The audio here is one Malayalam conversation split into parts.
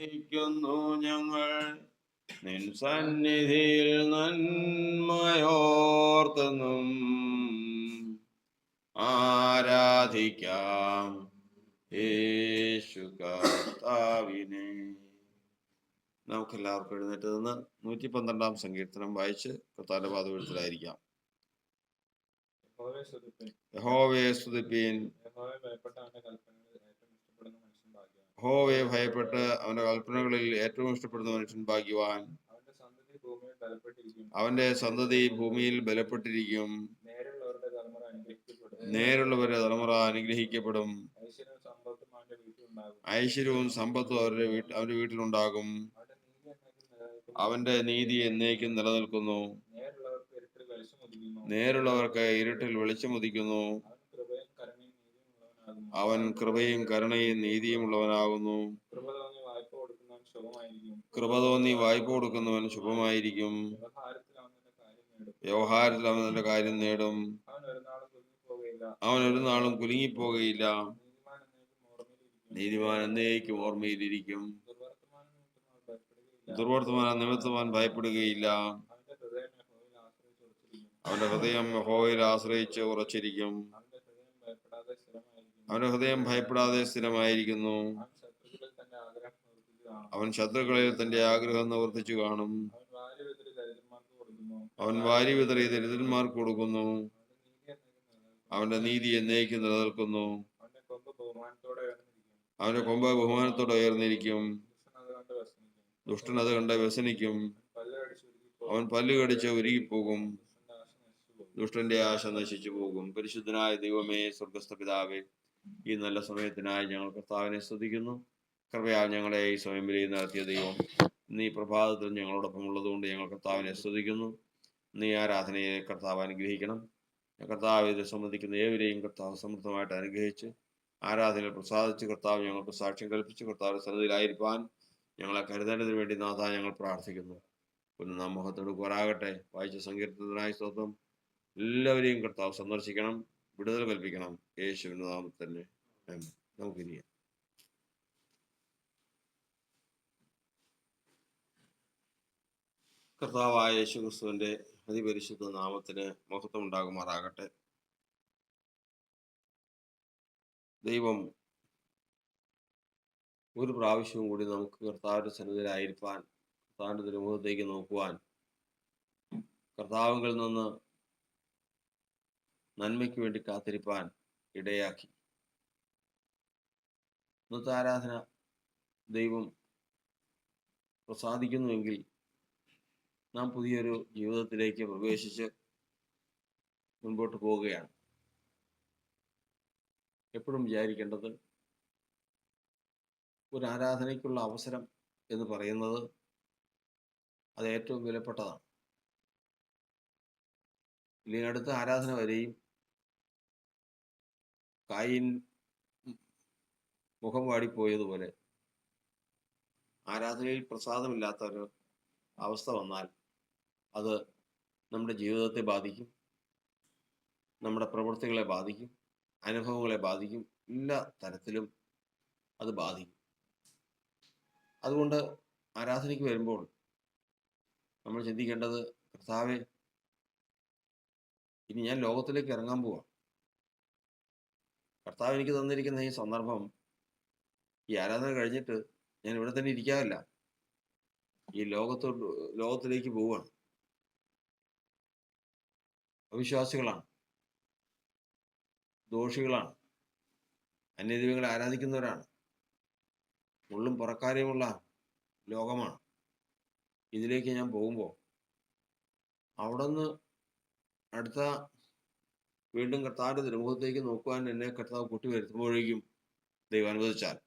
ക്കുന്നു ഞങ്ങൾ നിൻ സന്നിധിയിൽ നന്മയോർത്തെന്നും ആരാധിക്കാം യേശു കർത്താവിനെ. നമുക്കെല്ലാവർക്കും എഴുന്നേറ്റ് നിന്ന് 112 സങ്കീർത്തനം വായിച്ച് കർത്താവിന്റെ പാദപീഠത്തിലായിരിക്കാം. യഹോവയെ സ്തുതിപ്പീൻ, യഹോവയെ ഭയപ്പെട്ട് അവന്റെ കൽപ്പനകളിൽ ഏറ്റവും ഇഷ്ടപ്പെടുന്ന മനുഷ്യൻ ഭാഗ്യവാൻ. അവന്റെ സന്തതി ഭൂമിയിൽ ബലപ്പെട്ടിരിക്കും. നേരുള്ളവരുടെ തലമുറ അനുഗ്രഹിക്കപ്പെടും. ഐശ്വര്യവും സമ്പത്തും അവന്റെ വീട്ടിലുണ്ടാകും. അവന്റെ നീതി എന്നേക്കും നിലനിൽക്കുന്നു. നേരുള്ളവർക്ക് ഇരുട്ടിൽ വെളിച്ചമുദിക്കുന്നു. അവൻ കൃപയും കരുണയും നീതിയും ഉള്ളവനാകുന്നു. കൃപ തോന്നി വായ്പ കൊടുക്കുന്നവൻ ശുഭമായിരിക്കും. വ്യവഹാരത്തിൽ അവൻ തന്റെ കാര്യം നേടും. അവൻ ഒരു നാളും കുലുങ്ങിപ്പോകയില്ല. നീതിമാൻ എന്നേക്കും ഓർമ്മയിലിരിക്കും. ദുർവർത്തമാന നിമിത്തമാൻ ഭയപ്പെടുകയില്ല. അവന്റെ ഹൃദയം യഹോവയിൽ ആശ്രയിച്ച് ഉറച്ചിരിക്കും. അവന്റെ ഹൃദയം ഭയപ്പെടാതെ സ്ഥിരമായിരിക്കുന്നു. അവൻ ശത്രുക്കളിൽ തന്റെ ആഗ്രഹം നിവർത്തിച്ചു കാണും. അവൻ വാരി വിതറി ദരിദ്രന്മാർക്ക് കൊടുക്കുന്നു. അവന്റെ നീതി എന്നേക്കും നിലനിൽക്കുന്നു. അവന്റെ കൊമ്പ് ബഹുമാനത്തോടെ ഉയർന്നിരിക്കും. ദുഷ്ടൻ അത് കണ്ട് വ്യസനിക്കും. അവൻ പല്ല് കടിച്ച് ഉരുകിപ്പോകും. ദുഷ്ടന്റെ ആശ നശിച്ചു പോകും. പരിശുദ്ധനായ ദൈവമേ, സ്വർഗസ്ഥ പിതാവേ, ഈ നല്ല സമയത്തിനായി ഞങ്ങൾ കർത്താവിനെ സ്തുതിക്കുന്നു. കൃപയാൽ ഞങ്ങളെ ഈ സമയം വരെയും നടത്തിയ ദൈവം ഇന്ന് ഈ പ്രഭാതത്തിൽ ഞങ്ങളോടൊപ്പം ഉള്ളതുകൊണ്ട് ഞങ്ങൾ കർത്താവിനെ സ്തുതിക്കുന്നു. ഇന്ന് ഈ ആരാധനയെ കർത്താവ് അനുഗ്രഹിക്കണം. കർത്താവ് ഇത് സംബന്ധിക്കുന്ന ഏവരെയും കർത്താവ് സമൃദ്ധമായിട്ട് അനുഗ്രഹിച്ച് ആരാധനയിൽ പ്രസാദിച്ച് കർത്താവ് ഞങ്ങൾക്ക് സാക്ഷ്യം കൽപ്പിച്ച് കർത്താവ് സന്നിധിയിലായിരിക്കാൻ ഞങ്ങളെ കരുതേണ്ടതിന് വേണ്ടി നാഥ ഞങ്ങൾ പ്രാർത്ഥിക്കുന്നു. പിന്നെ നാം മുഖത്തെടുക്കുവാറാകട്ടെ. വായിച്ച സങ്കീർത്തനത്തിനായി സ്തോത്രം. എല്ലാവരെയും കർത്താവ് സന്ദർശിക്കണം, വിടുതൽ കൽപ്പിക്കണം. യേശുവിന്റെ നാമത്തിൽ തന്നെ നമുക്കിനി കർത്താവായ യേശു ക്രിസ്തുവിന്റെ അതിപരിശുദ്ധ നാമത്തിന് മഹത്വം ഉണ്ടാകുമാറാകട്ടെ. ദൈവം ഒരു പ്രാവശ്യവും കൂടി നമുക്ക് കർത്താവിന്റെ സന്നിധിയിലായിരിക്കാൻ, കർത്താവിന്റെ തിരുമുഖത്തേക്ക് നോക്കുവാൻ, കർത്താവിൽ നിന്ന് നന്മയ്ക്ക് വേണ്ടി കാത്തിരിപ്പാൻ ഇടയാക്കി. ഇന്നത്തെ ആരാധന ദൈവം പ്രസാദിക്കുന്നുവെങ്കിൽ നാം പുതിയൊരു ജീവിതത്തിലേക്ക് പ്രവേശിച്ച് മുൻപോട്ട് പോവുകയാണ്. എപ്പോഴും വിചാരിക്കേണ്ടത്, ഒരു ആരാധനയ്ക്കുള്ള അവസരം എന്ന് പറയുന്നത് അത് ഏറ്റവും വിലപ്പെട്ടതാണ്. ഇല്ലെങ്കിൽ അടുത്ത ആരാധന വരെയും കായിൻ മുഖം വാടിപ്പോയതുപോലെ ആരാധനയിൽ പ്രസാദമില്ലാത്ത ഒരു അവസ്ഥ വന്നാൽ അത് നമ്മുടെ ജീവിതത്തെ ബാധിക്കും, നമ്മുടെ പ്രവൃത്തികളെ ബാധിക്കും, അനുഭവങ്ങളെ ബാധിക്കും, എല്ലാ തരത്തിലും അത് ബാധിക്കും. അതുകൊണ്ട് ആരാധനയ്ക്ക് വരുമ്പോൾ നമ്മൾ ചിന്തിക്കേണ്ടത്, കർത്താവേ, ഇനി ഞാൻ ലോകത്തിലേക്ക് ഇറങ്ങാൻ പോവാം. കർത്താവ് എനിക്ക് തന്നിരിക്കുന്ന ഈ സന്ദർഭം, ഈ ആരാധന കഴിഞ്ഞിട്ട് ഞാൻ ഇവിടെ തന്നെ ഇരിക്കാറില്ല, ഈ ലോകത്തിലേക്ക് പോവുകയാണ്. അവിശ്വാസികളാണ്, ദോഷികളാണ്, അന്യദൈവങ്ങളെ ആരാധിക്കുന്നവരാണ്, മുള്ളും പുറക്കാരെയുമുള്ള ലോകമാണ്. ഇതിലേക്ക് ഞാൻ പോകുമ്പോൾ അവിടെ നിന്ന് അടുത്ത വീണ്ടും കർത്താവിന്റെ തിരുമുഖത്തേക്ക് നോക്കുവാൻ എന്നെ കർത്താവ് കൂട്ടി വരുത്തുമ്പോഴേക്കും, ദൈവം അനുവദിച്ചാൽ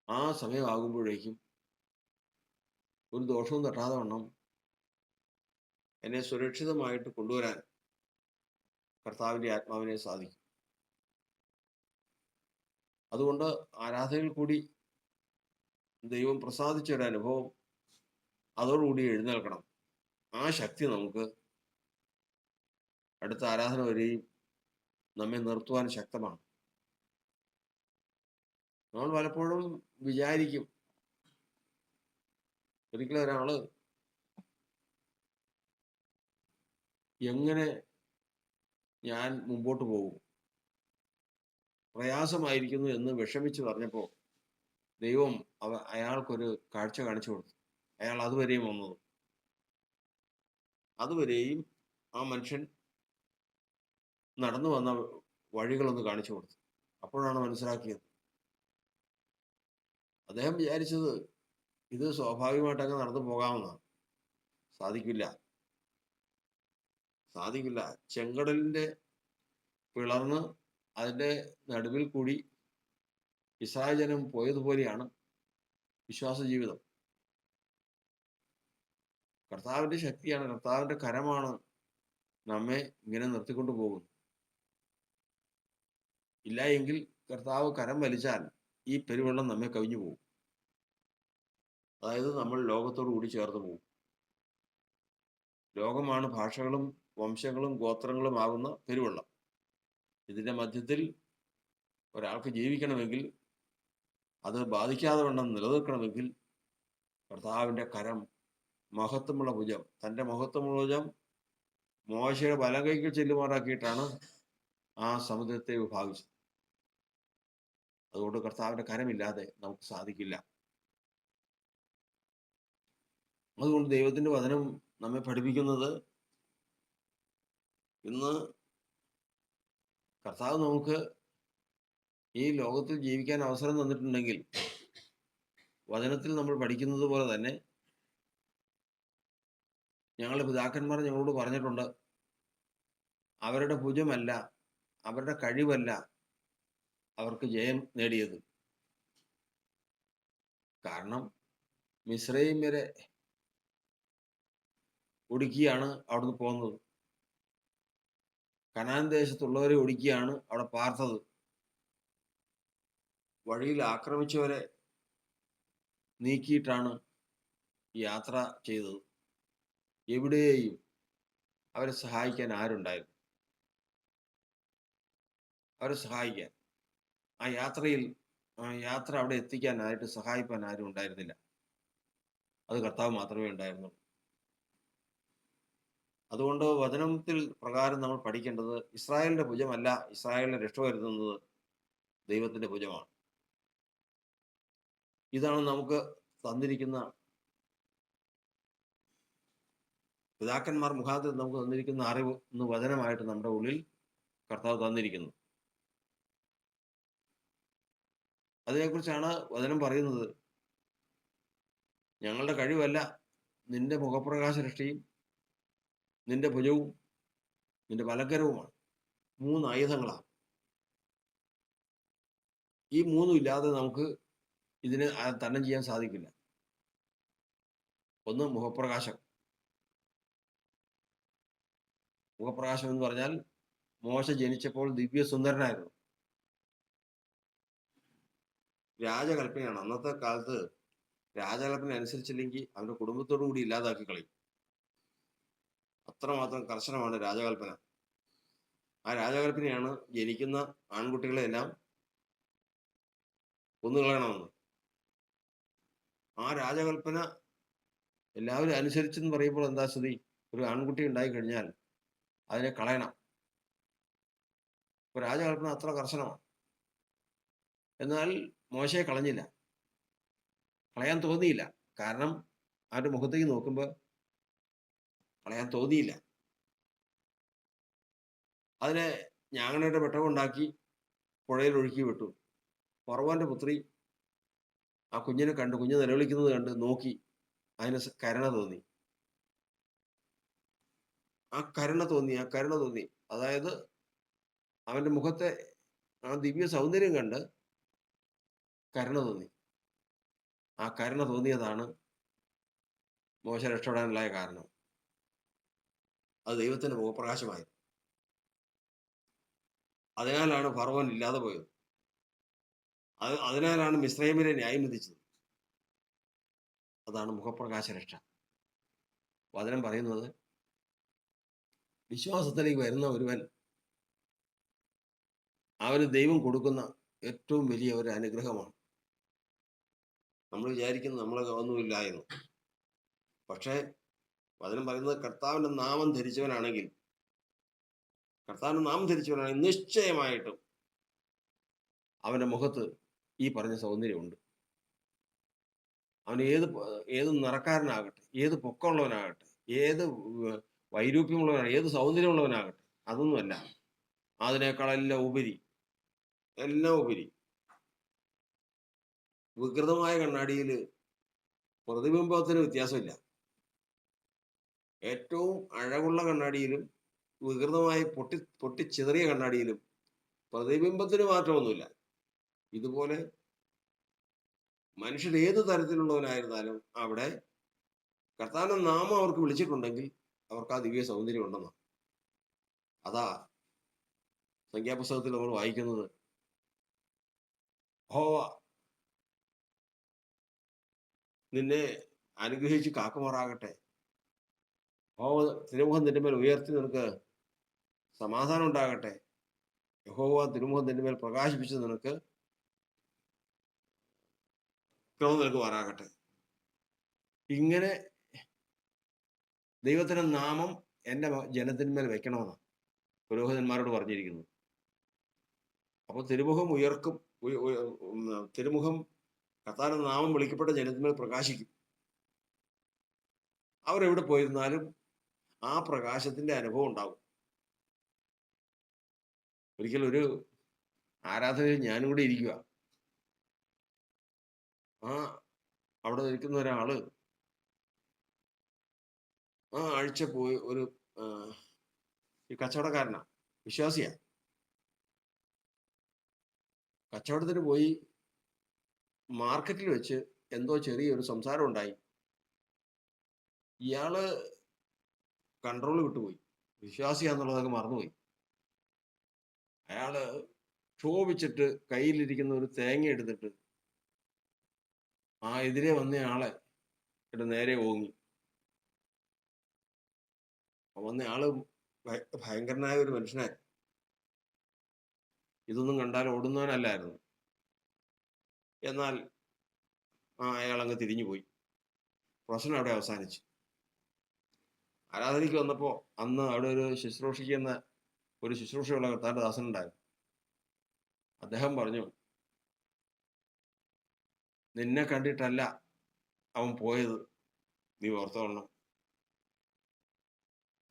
ആ സമയമാകുമ്പോഴേക്കും ഒരു ദോഷവും തട്ടാതെ വണ്ണം എന്നെ സുരക്ഷിതമായിട്ട് കൊണ്ടുവരാൻ കർത്താവിന്റെ ആത്മാവിനെ സാധിക്കും. അതുകൊണ്ട് ആരാധനയിൽ കൂടി ദൈവം പ്രസാദിച്ച ഒരു അനുഭവം അതോടുകൂടി എഴുന്നേൽക്കണം. ആ ശക്തി നമുക്ക് അടുത്ത ആരാധന വരെയും നമ്മെ നിർത്തുവാൻ ശക്തമാണ്. നമ്മൾ പലപ്പോഴും വിചാരിക്കും, ഒരിക്കലും ഒരാള് എങ്ങനെ ഞാൻ മുമ്പോട്ട് പോകും, പ്രയാസമായിരിക്കുന്നു എന്ന് വിഷമിച്ച് പറഞ്ഞപ്പോ ദൈവം അയാൾക്കൊരു കാഴ്ച കാണിച്ചു കൊടുത്തു. അയാൾ അതുവരെയും വന്നത്, അതുവരെയും ആ മനുഷ്യൻ നടന്നു വന്ന വഴികളൊന്ന് കാണിച്ചു കൊടുത്തു. അപ്പോഴാണ് മനസ്സിലാക്കിയത്. അദ്ദേഹം വിചാരിച്ചത് ഇത് സ്വാഭാവികമായിട്ട് അങ്ങ് നടന്നു പോകാമെന്നാണ്. സാധിക്കില്ല. ചെങ്കടലിന്റെ പിളർന്ന് അതിന്റെ നടുവിൽ കൂടി ഇസ്രായേൽ ജനം പോയതുപോലെയാണ് വിശ്വാസ ജീവിതം. കർത്താവിന്റെ ശക്തിയാണ്, കർത്താവിന്റെ കരമാണ് നമ്മെ ഇങ്ങനെ നിർത്തിക്കൊണ്ടു പോകുന്നത്. ഇല്ല എങ്കിൽ കർത്താവ് കരം വലിച്ചാൽ ഈ പെരുവെള്ളം നമ്മെ കവിഞ്ഞു പോകും. അതായത് നമ്മൾ ലോകത്തോടു കൂടി ചേർന്ന് പോകും. ലോകമാണ് ഭാഷകളും വംശങ്ങളും ഗോത്രങ്ങളും ആകുന്ന പെരുവെള്ളം. ഇതിന്റെ മധ്യത്തിൽ ഒരാൾക്ക് ജീവിക്കണമെങ്കിൽ, അത് ബാധിക്കാതെ വണ്ണം നിലനിൽക്കണമെങ്കിൽ കർത്താവിന്റെ കരം, മഹത്വമുള്ള ഭുജം, തന്റെ മഹത്വമുള്ള ഭുജം മോശയുടെ വലങ്കൈക്ക് ചെല്ലുമാറാക്കിയിട്ടാണ് ആ സമുദ്രത്തെ വിഭാഗിച്ചത്. അതുകൊണ്ട് കർത്താവിന്റെ കരമില്ലാതെ നമുക്ക് സാധിക്കില്ല. അതുകൊണ്ട് ദൈവത്തിന്റെ വചനം നമ്മെ പഠിപ്പിക്കുന്നത്, ഇന്ന് കർത്താവ് നമുക്ക് ഈ ലോകത്തിൽ ജീവിക്കാൻ അവസരം തന്നിട്ടുണ്ടെങ്കിൽ, വചനത്തിൽ നമ്മൾ പഠിക്കുന്നത് പോലെ തന്നെ ഞങ്ങളുടെ പിതാക്കന്മാർ ഞങ്ങളോട് പറഞ്ഞിട്ടുണ്ട്, അവരുടെ ഭുജമല്ല, അവരുടെ കഴിവല്ല അവർക്ക് ജയം നേടിയത്. കാരണം മിസ്രയീം വരെ ഒടുക്കിയാണ് അവിടുന്ന് പോകുന്നത്. കനാൻ ദേശത്തുള്ളവരെ ഒടുക്കിയാണ് അവിടെ പാർത്തത്. വഴിയിൽ ആക്രമിച്ചവരെ നീക്കിയിട്ടാണ് യാത്ര ചെയ്തത്. എവിടെയും അവരെ സഹായിക്കാൻ ആരുണ്ടായിരുന്നു? അവരെ സഹായിക്കാൻ, ആ യാത്ര അവിടെ എത്തിക്കാനായിട്ട് സഹായിക്കാൻ ആരും ഉണ്ടായിരുന്നില്ല. അത് കർത്താവ് മാത്രമേ ഉണ്ടായിരുന്നുള്ളൂ. അതുകൊണ്ട് വചനത്തിൽ പ്രകാരം നമ്മൾ പഠിക്കേണ്ടത്, ഇസ്രായേലിന്റെ ഭുജമല്ല ഇസ്രായേലിനെ രക്ഷ വരുത്തുന്നത്, ദൈവത്തിന്റെ ഭുജമാണ്. ഇതാണ് നമുക്ക് തന്നിരിക്കുന്ന, പിതാക്കന്മാർ മുഖാന്തരം നമുക്ക് തന്നിരിക്കുന്ന അറിവ്, ഇന്ന് വചനമായിട്ട് നമ്മുടെ ഉള്ളിൽ കർത്താവ് തന്നിരിക്കുന്നു. അതിനെക്കുറിച്ചാണ് വചനം പറയുന്നത്. ഞങ്ങളുടെ കഴിവല്ല, നിന്റെ മുഖപ്രകാശ രക്ഷയും നിന്റെ ഭുജവും നിന്റെ വലങ്കരവുമാണ്. 3 ആയുധങ്ങളാണ്. ഈ 3 ഇല്ലാതെ നമുക്ക് ഇതിനെ തരണം ചെയ്യാൻ സാധിക്കില്ല. ഒന്ന് മുഖപ്രകാശം. മുഖപ്രകാശം എന്ന് പറഞ്ഞാൽ, മോശ ജനിച്ചപ്പോൾ ദിവ്യസുന്ദരനായിരുന്നു. രാജകൽപ്പനയാണ്. അന്നത്തെ കാലത്ത് രാജകൽപ്പന അനുസരിച്ചില്ലെങ്കിൽ അവന്റെ കുടുംബത്തോടു കൂടി ഇല്ലാതാക്കി കളയും. അത്രമാത്രം കർശനമാണ് രാജകൽപ്പന. ആ രാജകൽപ്പനയാണ് ജനിക്കുന്ന ആൺകുട്ടികളെല്ലാം കൊന്നുകളയണമെന്ന്. ആ രാജകൽപ്പന എല്ലാവരും അനുസരിച്ചെന്ന് പറയുമ്പോൾ എന്താ സ്ഥിതി? ഒരു ആൺകുട്ടി ഉണ്ടായി കഴിഞ്ഞാൽ അതിനെ കളയണം. ഇപ്പൊ രാജകൽപ്പന അത്ര കർശനമാണ്. എന്നാൽ മോശയെ കളഞ്ഞില്ല, കളയാൻ തോന്നിയില്ല. കാരണം അവന്റെ മുഖത്തേക്ക് നോക്കുമ്പോൾ കളയാൻ തോന്നിയില്ല. അതിനെ ഞാങ്ങണയുടെ പെട്ടകമുണ്ടാക്കി പുഴയിൽ ഒഴുക്കി വിട്ടു. ഫറവോന്റെ പുത്രി ആ കുഞ്ഞിനെ കണ്ട്, കുഞ്ഞ് നിലവിളിക്കുന്നത് കണ്ട് നോക്കി, അതിന് കരുണ തോന്നി. ആ കരുണ തോന്നി. അതായത് അവന്റെ മുഖത്തെ ആ ദിവ്യ സൗന്ദര്യം കണ്ട് കരുണ തോന്നി. ആ കരുണ തോന്നിയതാണ് മോശ രക്ഷപ്പെടാനുണ്ടായ കാരണം. അത് ദൈവത്തിന്റെ മുഖപ്രകാശമായിരുന്നു. അതിനാലാണ് ഫറവോൻ ഇല്ലാതെ പോയത്. അതിനാലാണ് മിസ്രയീമിനെ ന്യായം വിധിച്ചത്. അതാണ് മുഖപ്രകാശ രക്ഷ. വചനം പറയുന്നത്, വിശ്വാസത്തിലേക്ക് വരുന്ന ഒരുവൻ, അവന് ദൈവം കൊടുക്കുന്ന ഏറ്റവും വലിയ ഒരു അനുഗ്രഹമാണ്. നമ്മൾ വിചാരിക്കുന്നത് നമ്മൾ ഒന്നുമില്ല എന്ന്. പക്ഷേ വചനം പറയുന്നത് കർത്താവിന്റെ നാമം ധരിച്ചവനാണെങ്കിൽ നിശ്ചയമായിട്ടും അവന്റെ മുഖത്ത് ഈ പറഞ്ഞ സൗന്ദര്യമുണ്ട്. അവൻ ഏത് നിറക്കാരനാകട്ടെ, ഏത് പൊക്കമുള്ളവനാകട്ടെ, ഏത് വൈരൂപ്യമുള്ളവനാകട്ടെ, ഏത് സൗന്ദര്യമുള്ളവനാകട്ടെ, അതൊന്നുമല്ല. അതിനേക്കാളെല്ലാം ഉപരി വികൃതമായ കണ്ണാടിയിൽ പ്രതിബിംബത്തിന് വ്യത്യാസമില്ല. ഏറ്റവും അഴകുള്ള കണ്ണാടിയിലും വികൃതമായി പൊട്ടിച്ചിതറിയ കണ്ണാടിയിലും പ്രതിബിംബത്തിന് മാറ്റമൊന്നുമില്ല. ഇതുപോലെ മനുഷ്യർ ഏത് തരത്തിലുള്ളവനായിരുന്നാലും അവിടെ കർത്താവിന്റെ നാമം അവർക്ക് വിളിച്ചിട്ടുണ്ടെങ്കിൽ അവർക്ക് ആ ദിവ്യ സൗന്ദര്യം ഉണ്ടെന്ന്. അതാ സംഖ്യാപുസ്തകത്തിൽ നമ്മൾ വായിക്കുന്നത്, യഹോവ നിന്നെ അനുഗ്രഹിച്ച് കാക്കുമാറാകട്ടെ, യഹോവ തിരുമുഖം നിന്റെ മേൽ ഉയർത്തി നിനക്ക് സമാധാനം ഉണ്ടാകട്ടെ, യഹോവ തിരുമുഖം നിന്റെ മേൽ പ്രകാശിപ്പിച്ച് നിനക്ക് ക്രമം നൽകുമാറാകട്ടെ. ഇങ്ങനെ ദൈവത്തിന്റെ നാമം എൻ്റെ ജനത്തിന്മേൽ വെക്കണമെന്നാണ് പുരോഹിതന്മാരോട് പറഞ്ഞിരിക്കുന്നു. അപ്പോൾ തിരുമുഖം ഉയർക്കും, തിരുമുഖം കർത്താവിന്റെ നാമം വിളിക്കപ്പെട്ട ജനത്തിന്മേൽ പ്രകാശിക്കും. അവരെവിടെ പോയിരുന്നാലും ആ പ്രകാശത്തിന്റെ അനുഭവം ഉണ്ടാകും. ഒരിക്കൽ ഒരു ആരാധനയിൽ ഞാനും കൂടി ഇരിക്കുക. അവിടെ ഇരിക്കുന്ന ഒരാള് ആഴ്ച പോയി ഈ കച്ചവടക്കാരനാ, വിശ്വാസിയാ. കച്ചവടത്തിന് പോയി മാർക്കറ്റിൽ വെച്ച് എന്തോ ചെറിയൊരു സംസാരം ഉണ്ടായി. ഇയാള് കൺട്രോൾ വിട്ടുപോയി, വിശ്വാസിയാന്നുള്ളതൊക്കെ മറന്നുപോയി. അയാള് ക്ഷോഭിച്ചിട്ട് കയ്യിലിരിക്കുന്ന ഒരു തേങ്ങ എടുത്തിട്ട് എതിരെ വന്ന ആളെ നേരെ ഓങ്ങി. വന്ന ആള് ഭയങ്കരനായ ഒരു മനുഷ്യനായി. ഇതൊന്നും കണ്ടാൽ ഓടുന്നവനല്ലായിരുന്നു. എന്നാൽ അയാൾ അങ്ങ് തിരിഞ്ഞുപോയി. പ്രശ്നം അവിടെ അവസാനിച്ചു. ആരാധനയ്ക്ക് വന്നപ്പോ അന്ന് അവിടെ ഒരു ശുശ്രൂഷയുള്ള കർത്താവിന്റെ ദാസനുണ്ടായിരുന്നു. അദ്ദേഹം പറഞ്ഞു, നിന്നെ കണ്ടിട്ടല്ല അവൻ പോയത്, നീ ഓർത്തോളണം.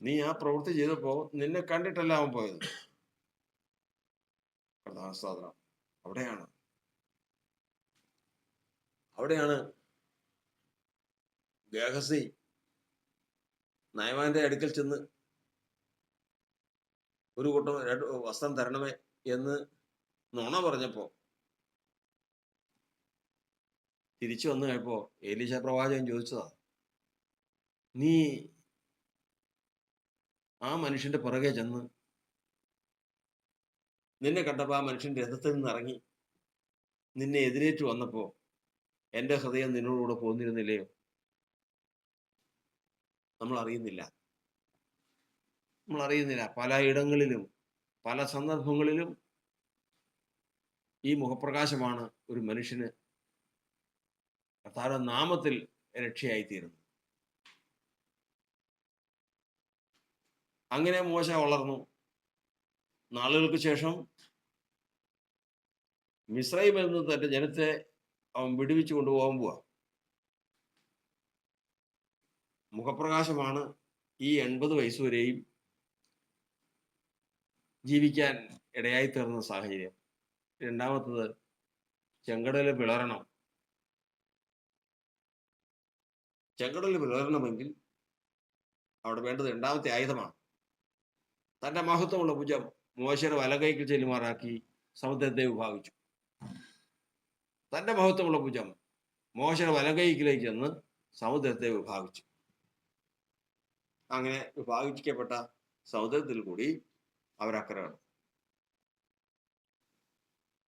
നീ ആ പ്രവൃത്തി ചെയ്തപ്പോ നിന്നെ കണ്ടിട്ടല്ല അവൻ പോയത്. അവിടെയാണ് ഗേഹസി നയമാന്റെ അടുക്കൽ ചെന്ന് ഒരു കൂട്ടം വസ്ത്രം തരണമേ എന്ന് നുണ പറഞ്ഞപ്പോ തിരിച്ചു വന്നു കഴിഞ്ഞപ്പോ എലീശ പ്രവാചകൻ ചോദിച്ചതാ, നീ ആ മനുഷ്യന്റെ പുറകെ ചെന്ന് നിന്നെ കണ്ടപ്പോ ആ മനുഷ്യൻ രഥത്തിൽ നിന്ന് ഇറങ്ങി നിന്നെ എതിരേറ്റു വന്നപ്പോ എൻ്റെ ഹൃദയം നിന്നോടുകൂടെ പോന്നിരുന്നില്ലയോ? നമ്മൾ അറിയുന്നില്ല. പല ഇടങ്ങളിലും പല സന്ദർഭങ്ങളിലും ഈ മുഖപ്രകാശമാണ് ഒരു മനുഷ്യന് കർത്താവിന്റെ നാമത്തിൽ രക്ഷയായിത്തീരുന്നത്. അങ്ങനെ മോശ വളർന്നു. നാളുകൾക്ക് ശേഷം മിസ്രയീമിൽ നിന്ന് തന്റെ ജനത്തെ അവൻ വിടുവിച്ചു കൊണ്ടുപോകാൻ പോവാ. മുഖപ്രകാശമാണ് ഈ 80 വയസ്സുവരെയും ജീവിക്കാൻ ഇടയായി തീർന്ന സാഹചര്യം. രണ്ടാമത്തത്, ചെങ്കടല് പിളരണം. ചെങ്കടല് പിളരണമെങ്കിൽ അവിടെ വേണ്ടത് രണ്ടാമത്തെ ആയുധമാണ്. തന്റെ മഹത്വമുള്ള ഭുജം മോശയുടെ വലകൈക്ക് ചെല്ലുമാറാക്കി സമുദ്രത്തെ വിഭാഗിച്ചു. തന്റെ മഹത്വമുള്ള ഭുജം മോശയുടെ വലകൈക്കിലേക്ക് ചെന്ന് സമുദ്രത്തെ വിഭാഗിച്ചു. അങ്ങനെ വിഭാഗിക്കപ്പെട്ട സമുദ്രത്തിൽ കൂടി അവരക്കരെ കടന്നു.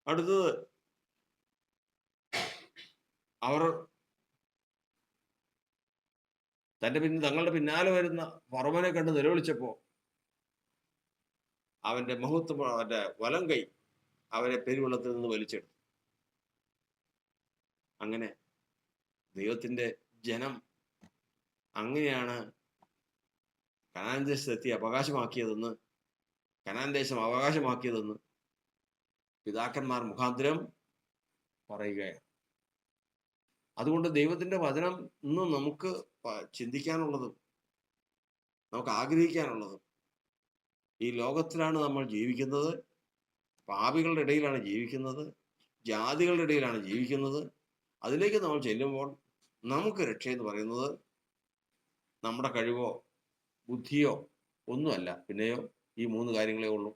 അടുത്തത്, അവർ തങ്ങളുടെ പിന്നാലെ വരുന്ന ഫറവോനെ കണ്ട് നിലവിളിച്ചപ്പോ അവന്റെ മഹത്വം, അവന്റെ വലം കൈ അവരെ പെരുവെള്ളത്തിൽ നിന്ന് വലിച്ചെടുത്തു. അങ്ങനെ ദൈവത്തിന്റെ ജനം അങ്ങനെയാണ് കനാൻ ദേശത്തെത്തി കനാൻ ദേശം അവകാശമാക്കിയതെന്ന് പിതാക്കന്മാർ മുഖാന്തരം പറയുകയാണ്. അതുകൊണ്ട് ദൈവത്തിന്റെ വചനം ഇന്നും നമുക്ക് ചിന്തിക്കാനുള്ളതും നമുക്ക് ആഗ്രഹിക്കാനുള്ളതും, ഈ ലോകത്തിലാണ് നമ്മൾ ജീവിക്കുന്നത്, പാപികളുടെ ഇടയിലാണ് ജീവിക്കുന്നത്, ജാതികളുടെ ഇടയിലാണ് ജീവിക്കുന്നത്. അതിലേക്ക് നമ്മൾ ചെല്ലുമ്പോൾ നമുക്ക് രക്ഷയെന്ന് പറയുന്നത് നമ്മുടെ കഴിവോ ബുദ്ധിയോ ഒന്നുമല്ല, പിന്നെയോ ഈ 3 കാര്യങ്ങളേ ഉള്ളൂ.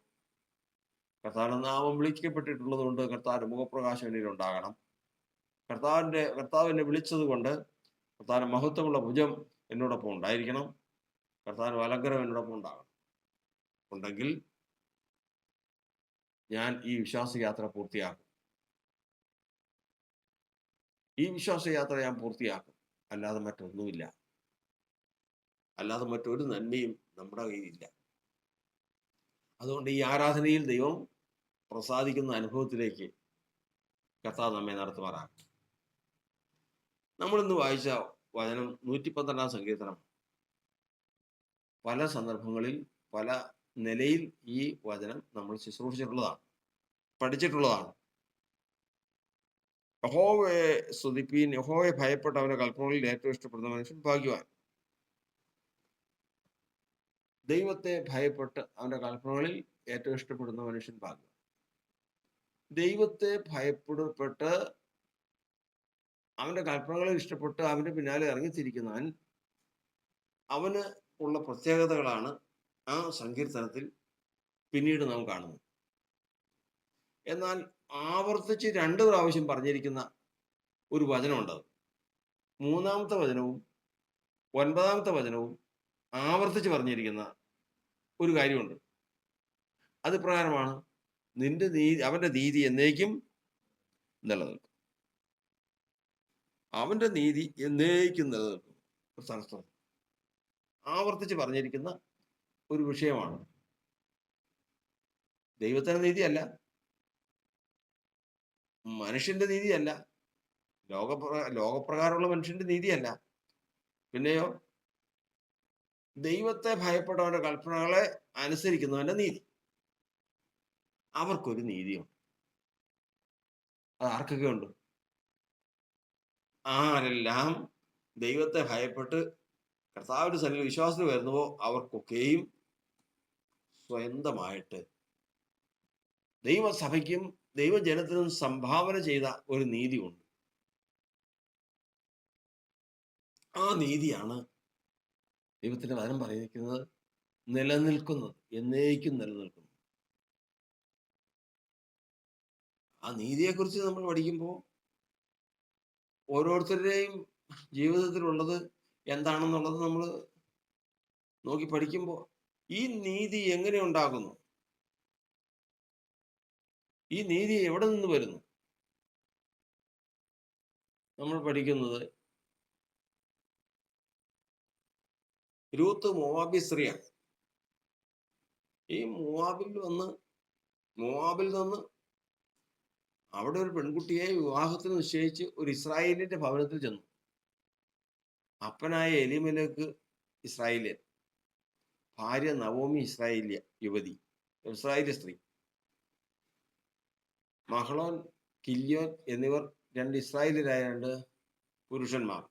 കർത്താവിന്റെ നാമം വിളിക്കപ്പെട്ടിട്ടുള്ളത് കൊണ്ട് കർത്താവിന്റെ മുഖപ്രകാശം എന്നിൽ ഉണ്ടാകണം. കർത്താവിനെ വിളിച്ചത് കൊണ്ട് കർത്താവിന്റെ മഹത്വമുള്ള ഭുജം എന്നോടൊപ്പം ഉണ്ടായിരിക്കണം. കർത്താവിന്റെ വലങ്കരം എന്നോടൊപ്പം ഉണ്ടെങ്കിൽ ഞാൻ ഈ വിശ്വാസയാത്ര പൂർത്തിയാക്കും. ഈ വിശ്വാസയാത്ര ഞാൻ പൂർത്തിയാക്കും. അല്ലാതെ മറ്റൊന്നുമില്ല. അല്ലാതെ മറ്റൊരു നന്മയും നമ്മുടെ കയ്യിലില്ല. അതുകൊണ്ട് ഈ ആരാധനയിൽ ദൈവം പ്രസാദിക്കുന്ന അനുഭവത്തിലേക്ക് കർത്താവ് നമ്മെ നടത്തുമാറാക്കും. നമ്മളിന്ന് വായിച്ച വചനം 112-ാം സങ്കീർത്തനം. പല സന്ദർഭങ്ങളിൽ പല നിലയിൽ ഈ വചനം നമ്മൾ ശുശ്രൂഷിച്ചിട്ടുള്ളതാണ്, പഠിച്ചിട്ടുള്ളതാണ്. യഹോവയെ സ്തുതിപ്പീൻ, യഹോവയെ ഭയപ്പെട്ട അവന്റെ കൽപ്പനകളിൽ ഏറ്റവും ഇഷ്ടപ്പെടുന്ന മനുഷ്യൻ ഭാഗ്യവാൻ. ദൈവത്തെ ഭയപ്പെട്ട് അവന്റെ കൽപ്പനകളിൽ ഏറ്റവും ഇഷ്ടപ്പെടുന്ന മനുഷ്യൻ ഭാഗ്യവാൻ. ദൈവത്തെ ഭയപ്പെട്ട് അവന്റെ കൽപ്പനകളിൽ ഇഷ്ടപ്പെട്ട് അവന്റെ പിന്നാലെ ഇറങ്ങിത്തിരിക്കുന്നവൻ, അവന് ഉള്ള പ്രത്യേകതകളാണ് ആ സങ്കീർത്തനത്തിൽ പിന്നീട് നാം കാണുന്നത്. എന്നാൽ ആവർത്തിച്ച് 2 പ്രാവശ്യം പറഞ്ഞിരിക്കുന്ന ഒരു വചനമുണ്ട്. 3-ാമത്തെ വചനവും 9-ാമത്തെ വചനവും ആവർത്തിച്ച് പറഞ്ഞിരിക്കുന്ന ഒരു കാര്യമുണ്ട്. അത് പ്രകാരമാണ് അവന്റെ നീതി എന്നേക്കും നിലനിൽക്കും. അവന്റെ നീതി എന്നേക്കും നിലനിൽക്കും. സ്ഥലത്തും ആവർത്തിച്ച് പറഞ്ഞിരിക്കുന്ന ഒരു വിഷയമാണ്. ദൈവത്തിന്റെ നീതിയല്ല, മനുഷ്യന്റെ നീതിയല്ല, ലോകപ്രകാരമുള്ള മനുഷ്യന്റെ നീതിയല്ല, പിന്നെയോ ദൈവത്തെ ഭയപ്പെട്ടവന്റെ കൽപ്പനകളെ അനുസരിക്കുന്നവന്റെ നീതി. അവർക്കൊരു നീതിയുണ്ട്. അത് ആർക്കൊക്കെ ഉണ്ട്? ആരെല്ലാം ദൈവത്തെ ഭയപ്പെട്ട് കർത്താവിന്റെ സന്നിധിയിൽ വിശ്വാസത്തിൽ വരുന്നുവോ അവർക്കൊക്കെയും സ്വന്തമായിട്ട് ദൈവസഭയ്ക്കും ദൈവജനത്തിനും സംഭാവന ചെയ്ത ഒരു നീതിയുണ്ട്. ആ നീതിയാണ് ദൈവത്തിന്റെ വചനം പറയുന്നത് നിലനിൽക്കുന്നത്, എന്നേക്കും നിലനിൽക്കുന്നു. ആ നീതിയെക്കുറിച്ച് നമ്മൾ പഠിക്കുമ്പോൾ ഓരോരുത്തരുടെയും ജീവിതത്തിലുള്ളത് എന്താണെന്നുള്ളത് നമ്മൾ നോക്കി പഠിക്കുമ്പോൾ ഈ നീതി എങ്ങനെ ഉണ്ടാകുന്നു, ഈ നീതി എവിടെ നിന്ന് വരുന്നു? നമ്മൾ പഠിക്കുന്നത് രൂത്ത് മോവാബി സ്ത്രീയാണ്. ഈ മോവാബിൽ നിന്ന് അവിടെ ഒരു പെൺകുട്ടിയെ വിവാഹത്തിന് നിശ്ചയിച്ച് ഒരു ഇസ്രായേലിന്റെ ഭവനത്തിൽ ചെന്നു. അപ്പനായ എലീമേലെക്ക് ഇസ്രായേലിയൻ, ഭാര്യ നവോമി ഇസ്രായേലി സ്ത്രീ, മഹ്ലോൻ, കില്യോൻ എന്നിവർ 2 ഇസ്രായേലിയരായ 2 പുരുഷന്മാർ.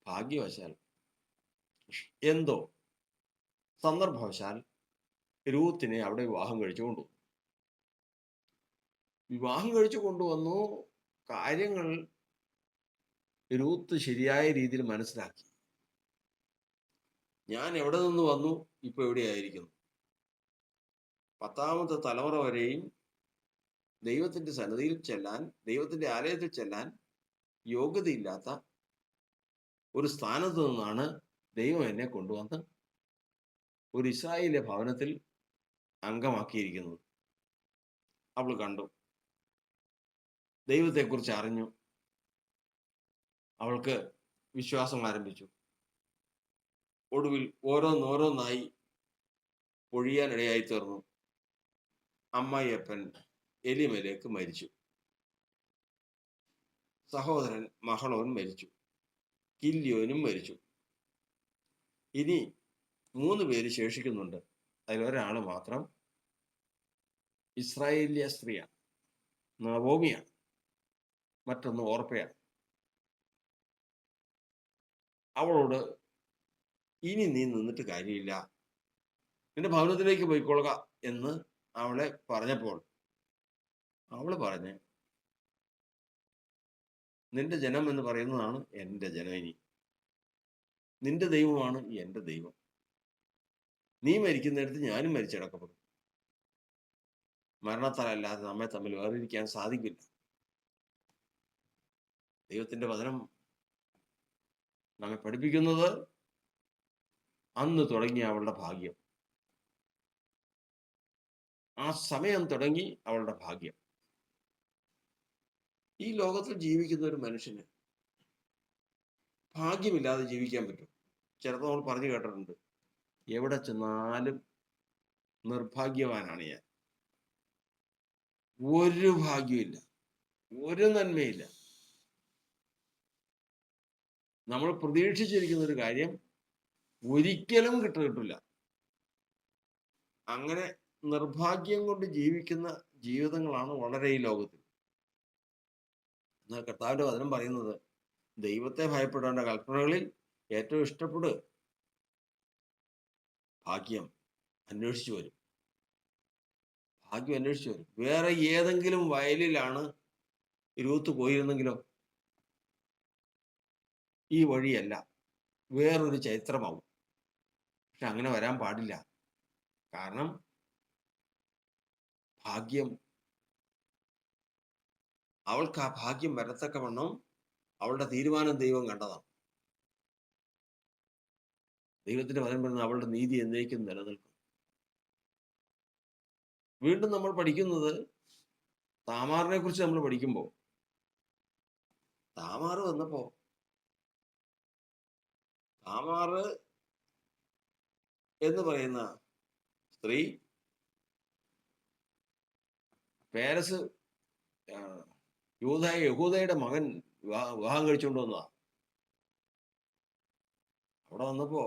ഭാഗ്യവശാൽ എന്തോ സന്ദർഭവശാൽ രൂത്തിനെ അവിടെ വിവാഹം കഴിച്ചു കൊണ്ടുവന്നു. കാര്യങ്ങൾ രൂത്ത് ശരിയായ രീതിയിൽ മനസ്സിലാക്കി. ഞാൻ എവിടെ നിന്ന് വന്നു, ഇപ്പൊ എവിടെയായിരിക്കുന്നു? 10ാമത്തെ തലമുറ വരെയും ദൈവത്തിന്റെ സന്നിധിയിൽ ചെല്ലാൻ, ദൈവത്തിന്റെ ആലയത്തിൽ ചെല്ലാൻ യോഗ്യതയില്ലാത്ത ഒരു സ്ഥാനത്ത് നിന്നാണ് ദൈവം എന്നെ കൊണ്ടുവന്ന് ഒരു ഇസ്രായേലിലെ ഭവനത്തിൽ അംഗമാക്കിയിരിക്കുന്നത്. അവൾ കണ്ടു, ദൈവത്തെക്കുറിച്ച് അറിഞ്ഞു, അവൾക്ക് വിശ്വാസം ആരംഭിച്ചു. ഒടുവിൽ ഓരോന്നോരോന്നായി പൊഴിയാനിടയായി തീർന്നു. അമ്മായിയപ്പൻ എലീമേലെക്ക് മരിച്ചു. സഹോദരൻ മഹ്ലോൻ മരിച്ചു. കില്യോനും മരിച്ചു. ഇനി 3 പേര് ശേഷിക്കുന്നുണ്ട്. അതിലൊരാൾ മാത്രം ഇസ്രായേലിയ സ്ത്രീയാണ്, നവോമിയാണ്. മറ്റൊന്ന് ഓർപ്പയാണ്. അവളോട് ഇനി നീ നിന്നിട്ട് കാര്യമില്ല, നിന്റെ ഭവനത്തിലേക്ക് പോയിക്കൊള്ളുക എന്ന് അവളെ പറഞ്ഞപ്പോൾ അവള് പറഞ്ഞ്, നിന്റെ ജനം എന്ന് പറയുന്നതാണ് എൻ്റെ ജനം, ഇനി നിന്റെ ദൈവമാണ് എൻ്റെ ദൈവം. നീ മരിക്കുന്നിടത്ത് ഞാനും മരിച്ചടക്കപ്പെടും. മരണത്താലല്ലാതെ നമ്മെ തമ്മിൽ വേർതിരിക്കാൻ സാധിക്കില്ല. ദൈവത്തിന്റെ വചനം നമ്മെ പഠിപ്പിക്കുന്നത് അന്ന് തുടങ്ങി അവളുടെ ഭാഗ്യം. ആ സമയം തുടങ്ങി അവളുടെ ഭാഗ്യം. ഈ ലോകത്തിൽ ജീവിക്കുന്ന ഒരു മനുഷ്യന് ഭാഗ്യമില്ലാതെ ജീവിക്കാൻ പറ്റും? ചിലപ്പോൾ നമ്മൾ പറഞ്ഞു കേട്ടിട്ടുണ്ട്, എവിടെ ചെന്നാലും നിർഭാഗ്യവാനാണ് ഞാൻ, ഒരു ഭാഗ്യമില്ല, ഒരു നന്മയില്ല. നമ്മൾ പ്രതീക്ഷിച്ചിരിക്കുന്ന ഒരു കാര്യം ഒരിക്കലും കിട്ടില്ല. അങ്ങനെ നിർഭാഗ്യം കൊണ്ട് ജീവിക്കുന്ന ജീവിതങ്ങളാണ് വളരെ ഈ ലോകത്തിൽ. എന്നാൽ കർത്താവിന്റെ വചനം പറയുന്നത്, ദൈവത്തെ ഭയപ്പെടേണ്ട കൽപ്പനകളിൽ ഏറ്റവും ഇഷ്ടപ്പെടുക, ഭാഗ്യം അന്വേഷിച്ചു വരും, ഭാഗ്യം അന്വേഷിച്ചു വരും. വേറെ ഏതെങ്കിലും വയലിലാണ് രൂത്ത് പോയിരുന്നെങ്കിലോ ഈ വഴിയല്ല, വേറൊരു ചരിത്രമാവും. പക്ഷെ അങ്ങനെ വരാൻ പാടില്ല. കാരണം ഭാഗ്യം, അവൾക്ക് ആ ഭാഗ്യം വരത്തക്കവണ്ണം അവളുടെ തീരുമാനം ദൈവം കണ്ടതാണ്. ദൈവത്തിന്റെ വചനം പറയുന്നത് അവളുടെ നീതി എന്നേക്കും നിലനിൽക്കും. വീണ്ടും നമ്മൾ പഠിക്കുന്നത് താമാറിനെ കുറിച്ച് നമ്മൾ പഠിക്കുമ്പോൾ, താമാർ വന്നപ്പോ, താമാർ എന്ന് പറയുന്ന സ്ത്രീ പേരസ് യഹൂദയുടെ മകൻ വിവാഹം കഴിച്ചുകൊണ്ട് വന്നതാ. അവിടെ വന്നപ്പോ,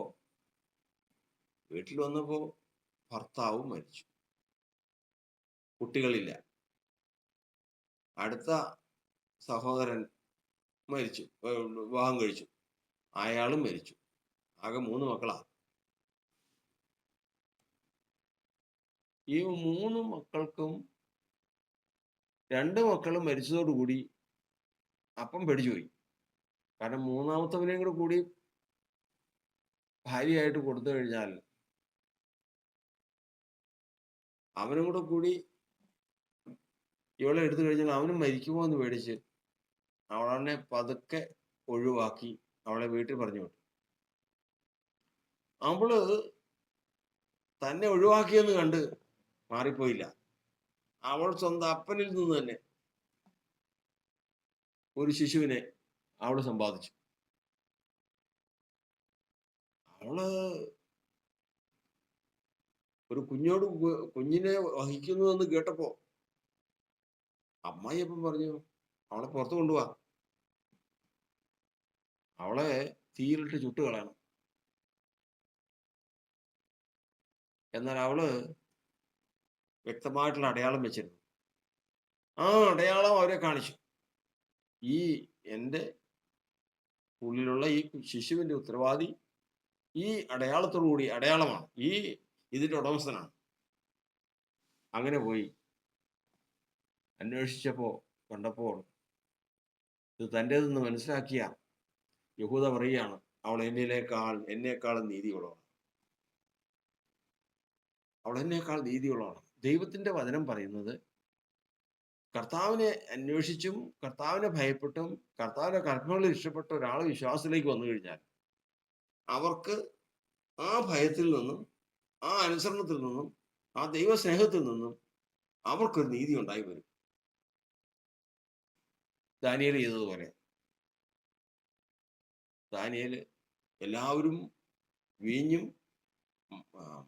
വീട്ടിൽ വന്നപ്പോ ഭർത്താവും മരിച്ചു, കുട്ടികളില്ല. അടുത്ത സഹോദരൻ മരിച്ചു, വിവാഹം കഴിച്ചു, അയാളും മരിച്ചു. ആകെ 3 മക്കളാ. ഈ 3 മക്കൾക്കും 2 മക്കളും മരിച്ചതോടുകൂടി അപ്പം പേടിച്ചുപോയി. കാരണം 3ാമത്തവനെയും കൂടി ഭാര്യയായിട്ട് കൊടുത്തു കഴിഞ്ഞാൽ അവനും കൂടി ഇവളെ എടുത്തു കഴിഞ്ഞാൽ അവനും മരിക്കുമോ എന്ന് പേടിച്ച് അവളെ പതുക്കെ ഒഴിവാക്കി അവളെ വീട്ടിൽ പറഞ്ഞു വിട്ടു. അവള് തന്നെ ഒഴിവാക്കിയെന്ന് കണ്ട് മാറിപ്പോയില്ല. അവൾ സ്വന്തം അപ്പനിൽ നിന്ന് തന്നെ ഒരു ശിശുവിനെ അവള് സമ്പാദിച്ചു. അവള് ഒരു കുഞ്ഞിനെ വഹിക്കുന്നു എന്ന് കേട്ടപ്പോ അമ്മായിയപ്പൻ പറഞ്ഞു, അവളെ പുറത്തു കൊണ്ടുപോവാ, അവളെ തീയിലിട്ട് ചുട്ട് കളയണം. എന്നാൽ അവള് വ്യക്തമായിട്ടുള്ള അടയാളം വെച്ചിരുന്നു. ആ അടയാളം അവരെ കാണിച്ചു. ഈ എൻ്റെ ഉള്ളിലുള്ള ഈ ശിശുവിന്റെ ഉത്തരവാദി ഈ അടയാളത്തോടുകൂടി, അടയാളമാണ്, ഇതിന്റെ ഉടമസ്ഥനാണ്. അങ്ങനെ പോയി അന്വേഷിച്ചപ്പോ കണ്ടപ്പോൾ ഇത് തൻ്റെതെന്ന് മനസ്സിലാക്കിയ യഹൂദ പറയുകയാണ്, അവൾ എന്നേക്കാളും നീതിയുള്ളവളാണ്, അവൾ എന്നേക്കാൾ നീതിയുള്ളവളാണ്. ദൈവത്തിന്റെ വചനം പറയുന്നത്, കർത്താവിനെ അന്വേഷിച്ചും കർത്താവിനെ ഭയപ്പെട്ടും കർത്താവിന്റെ കൽപ്പനകളിൽ ഇഷ്ടപ്പെട്ട ഒരാൾ വിശ്വാസത്തിലേക്ക് വന്നു കഴിഞ്ഞാൽ അവർക്ക് ആ ഭയത്തിൽ നിന്നും ആ അനുസരണത്തിൽ നിന്നും ആ ദൈവസ്നേഹത്തിൽ നിന്നും അവർക്കൊരു നീതി ഉണ്ടായി വരും. ദാനിയേൽ ചെയ്തതുപോലെ. ദാനിയേൽ എല്ലാവരും വീഞ്ഞും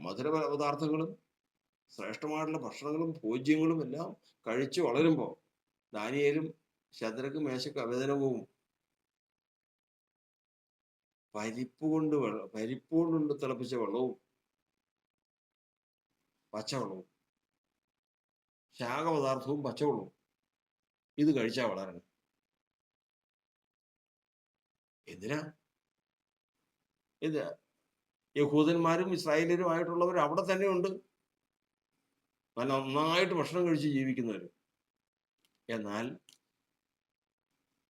മധുര പദാർത്ഥങ്ങളും ശ്രേഷ്ഠമായിട്ടുള്ള ഭക്ഷണങ്ങളും ഭോജ്യങ്ങളും എല്ലാം കഴിച്ചു വളരുമ്പോൾ ദാനിയേലും ശദ്രക്കും മേശക്കും അബേദ്നെഗോവും പരിപ്പ് കൊണ്ടുണ്ട് തിളപ്പിച്ച വെള്ളവും പച്ചവെള്ളവും, ശാഖപദാർത്ഥവും പച്ചവെള്ളവും, ഇത് കഴിച്ചാൽ വളരണം. എന്തിനാ ഇത്? യഹൂദന്മാരും ഇസ്രായേലരും ആയിട്ടുള്ളവർ അവിടെ തന്നെ ഉണ്ട്, നല്ല നന്നായിട്ട് ഭക്ഷണം കഴിച്ച് ജീവിക്കുന്നവർ. എന്നാൽ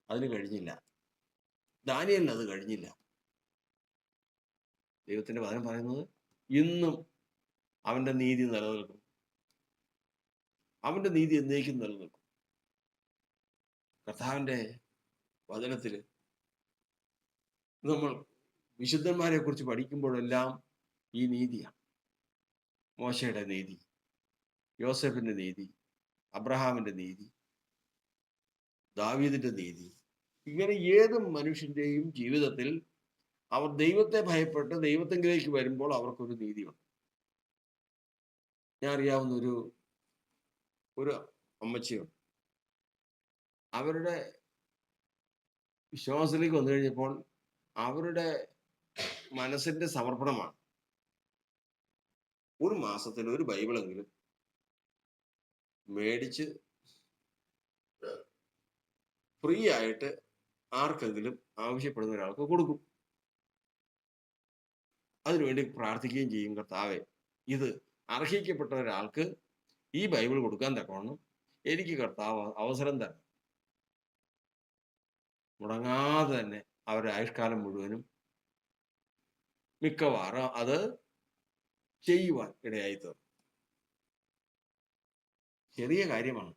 അതിന് കഴിഞ്ഞില്ല. ദാനിയേലിന് അത് കഴിഞ്ഞില്ല. ദൈവത്തിന്റെ വചനം പറയുന്നത് ഇന്നും അവന്റെ നീതി നിലനിൽക്കും. അവന്റെ നീതി എന്നേക്കും നിലനിൽക്കും. കർത്താവിന്റെ വചനത്തില് നമ്മൾ വിശുദ്ധന്മാരെ കുറിച്ച് പഠിക്കുമ്പോഴെല്ലാം ഈ നീതിയാണ്. മോശയുടെ നീതി, യോസെഫിന്റെ നീതി, അബ്രഹാമിന്റെ നീതി, ദാവീദിന്റെ നീതി, ഇങ്ങനെ ഏത് മനുഷ്യന്റെയും ജീവിതത്തിൽ അവർ ദൈവത്തെ ഭയപ്പെട്ട് ദൈവത്തെങ്കിലേക്ക് വരുമ്പോൾ അവർക്കൊരു നീതിയുണ്ട്. ഞാൻ അറിയാവുന്ന ഒരു അമ്മച്ചിയുണ്ട്. അവരുടെ വിശ്വാസത്തിലേക്ക് വന്നു കഴിഞ്ഞപ്പോൾ അവരുടെ മനസ്സിന്റെ സമർപ്പണമാണ് ഒരു മാസത്തിൽ ഒരു ബൈബിളെങ്കിലും മേടിച്ച് ഫ്രീ ആയിട്ട് ആർക്കെങ്കിലും ആവശ്യപ്പെടുന്ന ഒരാൾക്ക് കൊടുക്കും. അതിനുവേണ്ടി പ്രാർത്ഥിക്കുകയും ചെയ്യും, കർത്താവേ, ഇത് അർഹിക്കപ്പെട്ട ഒരാൾക്ക് ഈ ബൈബിൾ കൊടുക്കാൻ തക്കവണ്ണം എനിക്ക് കർത്താവ് അവസരം തരണം. മുടങ്ങാതെ തന്നെ അവരുടെ ആയുഷ്കാലം മുഴുവനും മിക്കവാറും അത് ചെയ്യുവാൻ ഇടയായി തീർന്നു. ചെറിയ കാര്യമാണ്,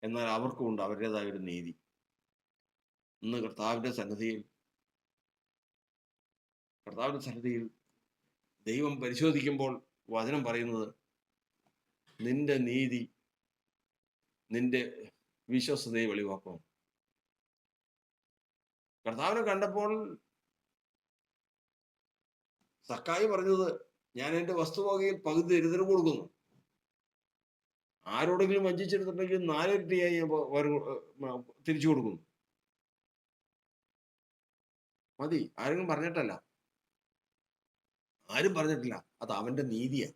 എന്നാൽ അവർക്കുമുണ്ട് അവരുടേതായ ഒരു നീതി. ഇന്ന് കർത്താവിന്റെ സന്നിധിയിൽ ദൈവം പരിശോധിക്കുമ്പോൾ വചനം പറയുന്നത് നിന്റെ നീതി നിന്റെ വിശ്വസ്തതയെ വെളിവാക്കും. കർത്താവിനെ കണ്ടപ്പോൾ സക്കായി പറഞ്ഞത്, ഞാൻ എൻ്റെ വസ്തുവകയിൽ പകുതി ദരിദ്രന് കൊടുക്കുന്നു. ആരോടെങ്കിലും വഞ്ചിച്ചെടുത്തിട്ടുണ്ടെങ്കിൽ 4 ഇരട്ടിയായി തിരിച്ചു കൊടുക്കുന്നു. മതി. ആരും പറഞ്ഞിട്ടില്ല. അത് അവന്റെ നീതിയാണ്.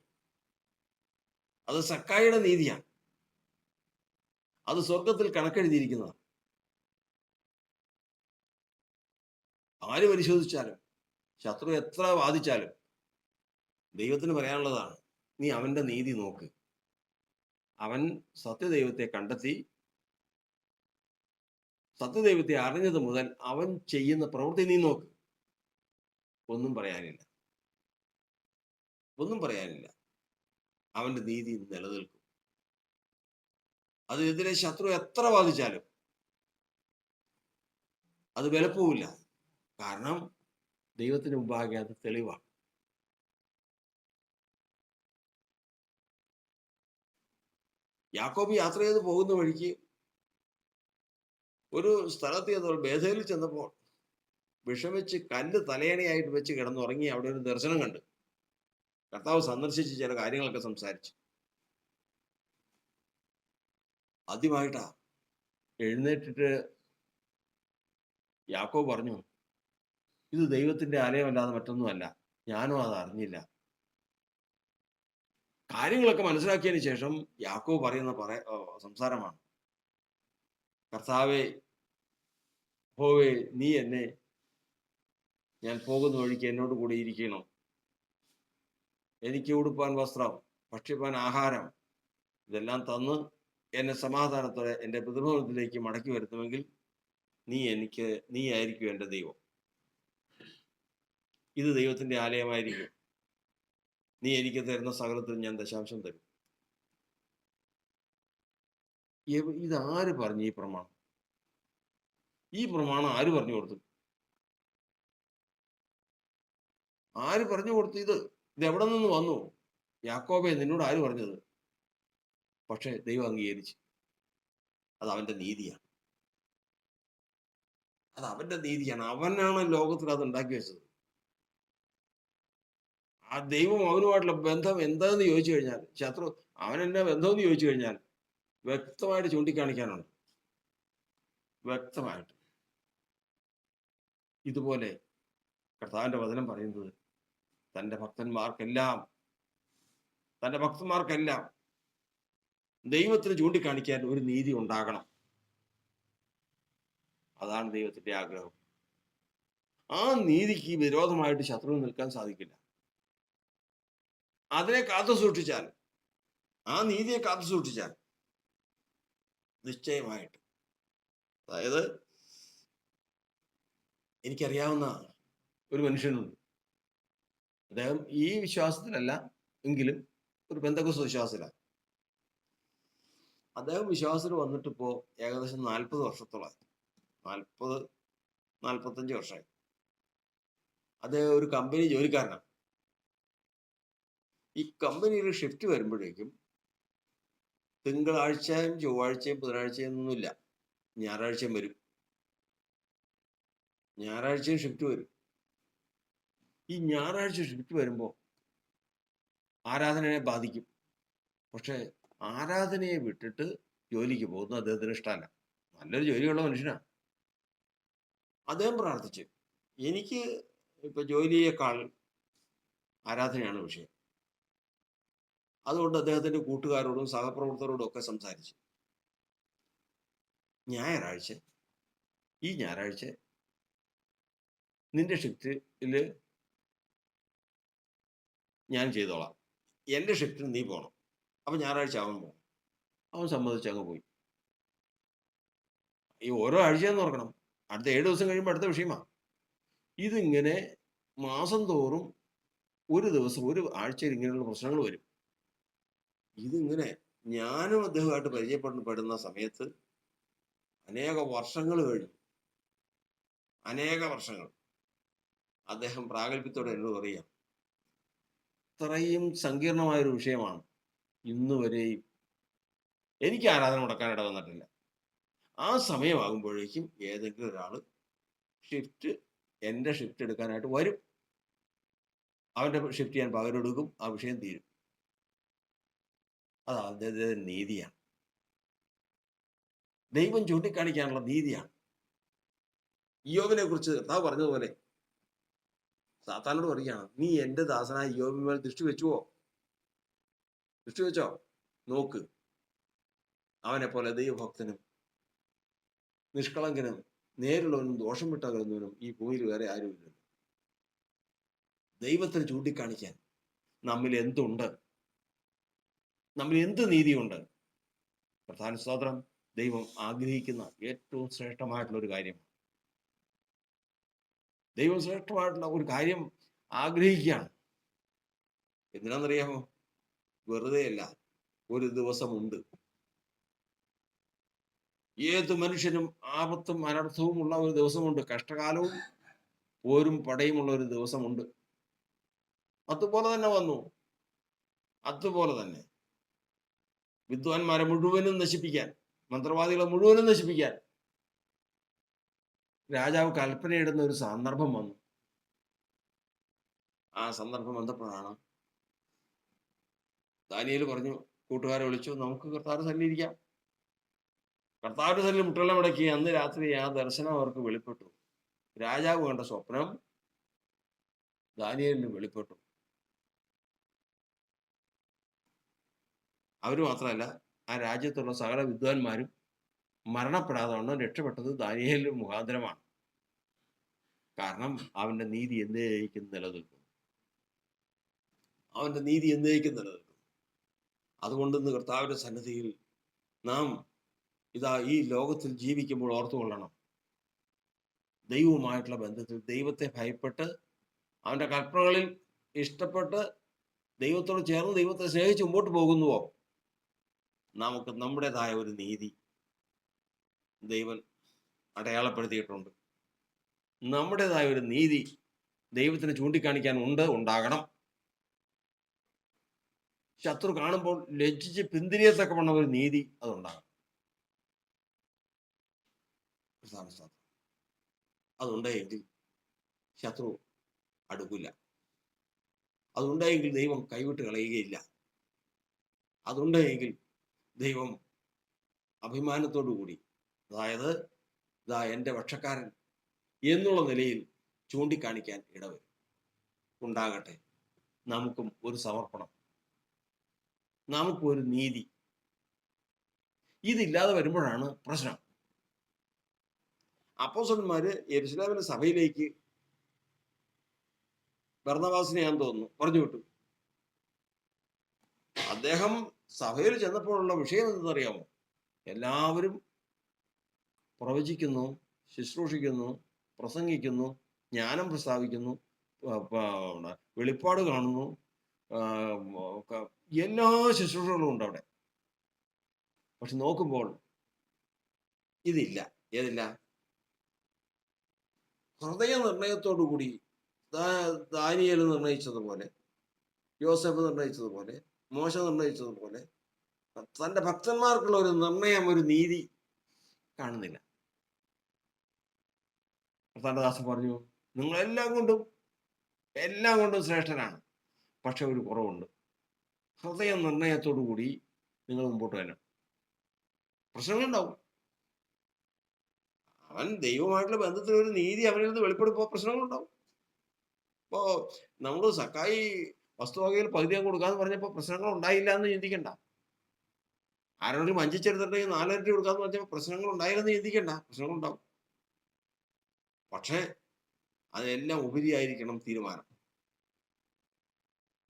അത് സക്കായിയുടെ നീതിയാണ്. അത് സ്വർഗത്തിൽ കണക്കെഴുതിയിരിക്കുന്നതാണ്. ആര് പരിശോധിച്ചാലും, ശത്രു എത്ര വാദിച്ചാലും ദൈവത്തിന് പറയാനുള്ളതാണ്, നീ അവന്റെ നീതി നോക്ക്. അവൻ സത്യദൈവത്തെ കണ്ടെത്തി, സത്യദൈവത്തെ അറിഞ്ഞത് മുതൽ അവൻ ചെയ്യുന്ന പ്രവൃത്തി നീ നോക്ക്. ഒന്നും പറയാനില്ല. അവന്റെ നീതി നിലനിൽക്കും. അതിനെതിരെ ശത്രു എത്ര വാദിച്ചാലും അത് വിലപ്പോവില്ല. കാരണം ദൈവത്തിന് മുമ്പാകെ അത് തെളിവാണ്. യാക്കോബ് യാത്ര ചെയ്ത് പോകുന്ന വഴിക്ക് ഒരു സ്ഥലത്ത് ചെന്നപ്പോൾ, ബേഥേലിൽ ചെന്നപ്പോൾ വിഷമിച്ച് കല്ല് തലയണയായിട്ട് വെച്ച് കിടന്നുറങ്ങി അവിടെ ഒരു ദർശനം കണ്ട് കർത്താവ് സന്ദർശിച്ച് ചില കാര്യങ്ങളൊക്കെ സംസാരിച്ചു. ആദ്യമായിട്ടാ എഴുന്നേറ്റിട്ട് യാക്കോബ് പറഞ്ഞു, ഇത് ദൈവത്തിന്റെ ആലയമല്ലാതെ മറ്റൊന്നുമല്ല, ഞാനും അത് അറിഞ്ഞില്ല. കാര്യങ്ങളൊക്കെ മനസ്സിലാക്കിയതിന് ശേഷം യാക്കോബ് പറയുന്ന സംസാരമാണ്, കർത്താവേ, യഹോവേ, നീ എന്നെ ഞാൻ പോകുന്ന വഴിക്ക് എന്നോട് കൂടി ഇരിക്കണം. എനിക്ക് ഉടുപ്പാൻ വസ്ത്രം, ഭക്ഷിപ്പാൻ ആഹാരം, ഇതെല്ലാം തന്ന് എന്നെ സമാധാനത്തോടെ എൻ്റെ പിതൃഭവനത്തിലേക്ക് മടക്കി വരുത്തുമെങ്കിൽ നീ ആയിരിക്കും എൻ്റെ ദൈവം. ഇത് ദൈവത്തിന്റെ ആലയമായിരിക്കും. നീ എനിക്ക് തരുന്ന സകലത്തിൽ ഞാൻ ദശാംശം തരും. ഇതാര് പറഞ്ഞു ഈ പ്രമാണം? ഈ പ്രമാണം ആര് പറഞ്ഞു കൊടുത്തു? ഇത് എവിടെ നിന്ന് വന്നു? യാക്കോബേ, നിന്നോട് ആര് പറഞ്ഞത്? പക്ഷെ ദൈവം അംഗീകരിച്ചു. അത് അവന്റെ നീതിയാണ്. അവനാണ് ലോകത്തിൽ അത് ഉണ്ടാക്കി വെച്ചത്. ആ ദൈവം അവനുമായിട്ടുള്ള ബന്ധം എന്താന്ന് ചോദിച്ചു കഴിഞ്ഞാൽ, ശത്രു അവനെന്നെ ബന്ധമെന്ന് ചോദിച്ചു കഴിഞ്ഞാൽ വ്യക്തമായിട്ട് ചൂണ്ടിക്കാണിക്കാനുണ്ട്. വ്യക്തമായിട്ട്. ഇതുപോലെ കർത്താവിന്റെ വചനം പറയുന്നത് തന്റെ ഭക്തന്മാർക്കെല്ലാം ദൈവത്തിന് ചൂണ്ടിക്കാണിക്കാൻ ഒരു നീതി ഉണ്ടാകണം. അതാണ് ദൈവത്തിന്റെ ആഗ്രഹം. ആ നീതിക്ക് വിരോധമായിട്ട് ശത്രുവിന് നിൽക്കാൻ സാധിക്കില്ല. അതിനെ കാത്തു സൂക്ഷിച്ചാൽ, ആ നീതിയെ കാത്തു സൂക്ഷിച്ചാൽ നിശ്ചയമായിട്ട്, അതായത് എനിക്കറിയാവുന്ന ഒരു മനുഷ്യനുണ്ട്. അദ്ദേഹം ഈ വിശ്വാസത്തിലല്ല എങ്കിലും ഒരു പെന്തക്കോസ്ത് വിശ്വാസത്തിലാണ്. അദ്ദേഹം വിശ്വാസത്തിൽ വന്നിട്ടിപ്പോ ഏകദേശം 40 വർഷത്തോളമായി. 45 വർഷമായി. അദ്ദേഹം ഒരു കമ്പനി ജോലിക്കാരനാണ്. ഈ കമ്പനിയിൽ ഷിഫ്റ്റ് വരുമ്പോഴേക്കും തിങ്കളാഴ്ചയും ചൊവ്വാഴ്ചയും ബുധനാഴ്ചയും ഒന്നുമില്ല, ഞായറാഴ്ചയും വരും. ഞായറാഴ്ചയും ഷിഫ്റ്റ് വരും. ഈ ഞായറാഴ്ച ഷിഫ്റ്റ് വരുമ്പോൾ ആരാധനയെ ബാധിക്കും. പക്ഷെ ആരാധനയെ വിട്ടിട്ട് ജോലിക്ക് പോകുന്നത് അദ്ദേഹത്തിന് ഇഷ്ടമല്ല. നല്ലൊരു ജോലിയുള്ള മനുഷ്യനാണ്. അദ്ദേഹം പ്രാർത്ഥിച്ചു, എനിക്ക് ഇപ്പൊ ജോലിയേക്കാൾ ആരാധനയാണ് വിഷയം. അതുകൊണ്ട് അദ്ദേഹത്തിന്റെ കൂട്ടുകാരോടും സഹപ്രവർത്തകരോടും ഒക്കെ സംസാരിച്ചു. ഈ ഞായറാഴ്ച നിന്റെ ഷിഫ്റ്റില് ഞാൻ ചെയ്തോളാം, എൻ്റെ ഷിഫ്റ്റിന് നീ പോകണം. അപ്പൊ ഞായറാഴ്ച അവൻ പോകണം. അവൻ സമ്മതിച്ച് അങ്ങ് പോയി. ഈ ഓരോ ആഴ്ചയെന്ന് ഓർക്കണം, അടുത്ത 7 ദിവസം കഴിയുമ്പോൾ അടുത്ത വിഷയമാണ്. ഇതിങ്ങനെ മാസം തോറും ഒരു ദിവസം ഒരു ആഴ്ചയിൽ ഇങ്ങനെയുള്ള പ്രശ്നങ്ങൾ വരും. ഇതിങ്ങനെ ഞാനും അദ്ദേഹമായിട്ട് പരിചയപ്പെടുന്ന സമയത്ത് അനേക വർഷങ്ങൾ കഴിഞ്ഞു. അദ്ദേഹം പ്രാഗൽഭ്യത്തോടെ എന്നോട് പറയാം, ഇത്രയും സങ്കീർണമായൊരു വിഷയമാണ് ഇന്ന് വരെയും എനിക്ക് ആരാധന മുടക്കാൻ ഇട വന്നിട്ടില്ല. ആ സമയമാകുമ്പോഴേക്കും ഏതെങ്കിലും ഒരാൾ എൻ്റെ ഷിഫ്റ്റ് എടുക്കാനായിട്ട് വരും. അവന്റെ ഷിഫ്റ്റ് ഞാൻ പകരെടുക്കും, ആ വിഷയം തീരും. അത് അദ്ദേഹത്തിന്റെ നീതിയാണ്. ദൈവം ചൂണ്ടിക്കാണിക്കാനുള്ള നീതിയാണ്. ഇയ്യോബിനെ കുറിച്ച് കർത്താവ് പറഞ്ഞതുപോലെ സാത്താനോട് പറയുകയാണ്, നീ എൻ്റെ ദാസനായ ഇയ്യോബിന്മേൽ ദൃഷ്ടി വെച്ചോ, നോക്ക്, അവനെ പോലെ ദൈവഭക്തനും നിഷ്കളങ്കനും നേരുള്ളവനും ദോഷം വിട്ടകലുന്നവനും ഈ ഭൂമിയിൽ വേറെ ആരുമില്ല. ദൈവത്തിന് ചൂണ്ടിക്കാണിക്കാൻ നമ്മിൽ എന്തുണ്ട്, നമ്മിൽ എന്ത് നീതിയുണ്ട്? പ്രധാന സ്തോത്രം. ദൈവം ആഗ്രഹിക്കുന്ന ഏറ്റവും ശ്രേഷ്ഠമായിട്ടുള്ള ഒരു കാര്യമാണ്. ദൈവം ശ്രേഷ്ഠമായിട്ടുള്ള ഒരു കാര്യം ആഗ്രഹിക്കുകയാണ്. എന്തിനാണെന്നറിയാമോ? വെറുതെയല്ല, ഒരു ദിവസമുണ്ട്. ഏത് മനുഷ്യനും ആപത്തും അനർത്ഥവും ഉള്ള ഒരു ദിവസമുണ്ട്. കഷ്ടകാലവും പോരും പടയുമുള്ള ഒരു ദിവസമുണ്ട്. അതുപോലെ തന്നെ വന്നു. അതുപോലെ തന്നെ വിദ്വാൻമാരെ മുഴുവനും നശിപ്പിക്കാൻ, മന്ത്രവാദികളെ മുഴുവനും നശിപ്പിക്കാൻ രാജാവ് കൽപ്പനയിടുന്ന ഒരു സന്ദർഭം വന്നു. ആ സന്ദർഭം വന്നപ്പോഴാണ് ദാനിയേൽ പറഞ്ഞു, കൂട്ടുകാരെ വിളിച്ചു, നമുക്ക് കർത്താവിന്റെ സന്നിധിയിൽ ഇരിക്കാം. കർത്താവിന്റെ സന്നിധിയിൽ മുട്ടെല്ലാം മുടക്കി. അന്ന് രാത്രി ആ ദർശനം അവർക്ക് വെളിപ്പെട്ടു. രാജാവ് കണ്ട സ്വപ്നം ദാനിയേലിന് വെളിപ്പെട്ടു. അവര് മാത്രമല്ല, ആ രാജ്യത്തുള്ള സകല വിദ്വാൻമാരും മരണപ്പെടാതെ വണ്ണം രക്ഷപ്പെട്ടത് ദാനിയേൽ മുഖാന്തരമാണ്. കാരണം അവന്റെ നീതി എന്നേക്കും നിലനിൽക്കും. അതുകൊണ്ട് ഇന്ന് കർത്താവിന്റെ സന്നിധിയിൽ നാം ഈ ലോകത്തിൽ ജീവിക്കുമ്പോൾ ഓർത്തുകൊള്ളണം, ദൈവവുമായിട്ടുള്ള ബന്ധത്തിൽ ദൈവത്തെ ഭയപ്പെട്ട് അവന്റെ കൽപ്പനകളിൽ ഇഷ്ടപ്പെട്ട് ദൈവത്തോട് ചേർന്ന് ദൈവത്തെ സ്നേഹിച്ച് മുമ്പോട്ട് പോകുന്നുവോ, നമുക്ക് നമ്മുടേതായ ഒരു നീതി ദൈവം അടയാളപ്പെടുത്തിയിട്ടുണ്ട്. നമ്മുടേതായ ഒരു നീതി ദൈവത്തിന് ചൂണ്ടിക്കാണിക്കാൻ ഉണ്ടാകണം. ശത്രു കാണുമ്പോൾ ലജ്ജിച്ച് പിന്തിരിയത്തക്കവണ്ണ ഒരു നീതി അതുണ്ടാകണം. അതുണ്ടായെങ്കിൽ ശത്രു അടുക്കില്ല. അതുണ്ടായെങ്കിൽ ദൈവം കൈവിട്ട് കളയുകയില്ല. അതുണ്ടായെങ്കിൽ ദൈവം അഭിമാനത്തോടു കൂടി, അതായത് എൻ്റെ പക്ഷക്കാരൻ എന്നുള്ള നിലയിൽ ചൂണ്ടിക്കാണിക്കാൻ ഇടവരും. ഉണ്ടാകട്ടെ നമുക്കും ഒരു സമർപ്പണം, നമുക്കും ഒരു നീതി. ഇതില്ലാതെ വരുമ്പോഴാണ് പ്രശ്നം. അപ്പോസ്തലന്മാര് യെരൂശലേമിലെ സഭയിലേക്ക് ബർന്നബാസിനെയാന്ന് തോന്നുന്നു പറഞ്ഞു വിട്ടു. അദ്ദേഹം സഭയിൽ ചെന്നപ്പോഴുള്ള വിഷയം എന്തെന്നറിയാമോ? എല്ലാവരും പ്രവചിക്കുന്നു, ശുശ്രൂഷിക്കുന്നു, പ്രസംഗിക്കുന്നു, ജ്ഞാനം പ്രസ്താവിക്കുന്നു, വെളിപ്പാട് കാണുന്നു, എല്ലാ ശുശ്രൂഷകളും ഉണ്ട് അവിടെ. പക്ഷെ നോക്കുമ്പോൾ ഇതില്ല. ഏതില്ല? ഹൃദയ നിർണയത്തോടുകൂടി ദാനിയേൽ നിർണയിച്ചതുപോലെ, യോസേഫ് നിർണയിച്ചതുപോലെ, മോശ നിർണയിച്ചതുപോലെ തന്റെ ഭക്തന്മാർക്കുള്ള ഒരു നിർണയം, ഒരു നീതി കാണുന്നില്ല. കർത്താവിന്റെ പറഞ്ഞു, നിങ്ങളെല്ലാം കൊണ്ടും ശ്രേഷ്ഠനാണ്, പക്ഷെ ഒരു കുറവുണ്ട്. ഹൃദയ നിർണയത്തോടു കൂടി നിങ്ങൾ മുമ്പോട്ട് വരണം. പ്രശ്നങ്ങളുണ്ടാവും. അവൻ ദൈവമായിട്ടുള്ള ബന്ധത്തിൽ ഒരു നീതി അവനിൽ നിന്ന് വെളിപ്പെടുമ്പോൾ പ്രശ്നങ്ങളുണ്ടാവും. ഇപ്പോ നമ്മൾ സക്കായി വസ്തുവകയിൽ പകുതി കൊടുക്കാന്ന് പറഞ്ഞപ്പോൾ പ്രശ്നങ്ങൾ ഉണ്ടായില്ല എന്ന് ചിന്തിക്കണ്ട. ആരോടും വഞ്ചിച്ചെടുത്തിട്ടുണ്ടെങ്കിൽ 4 ഇരട്ടി കൊടുക്കാന്ന് പറഞ്ഞപ്പോൾ പ്രശ്നങ്ങൾ ഉണ്ടായില്ലെന്ന് ചിന്തിക്കണ്ട. പ്രശ്നങ്ങളുണ്ടാവും. പക്ഷേ അതിനെല്ലാം ഉപരിയായിരിക്കണം തീരുമാനം.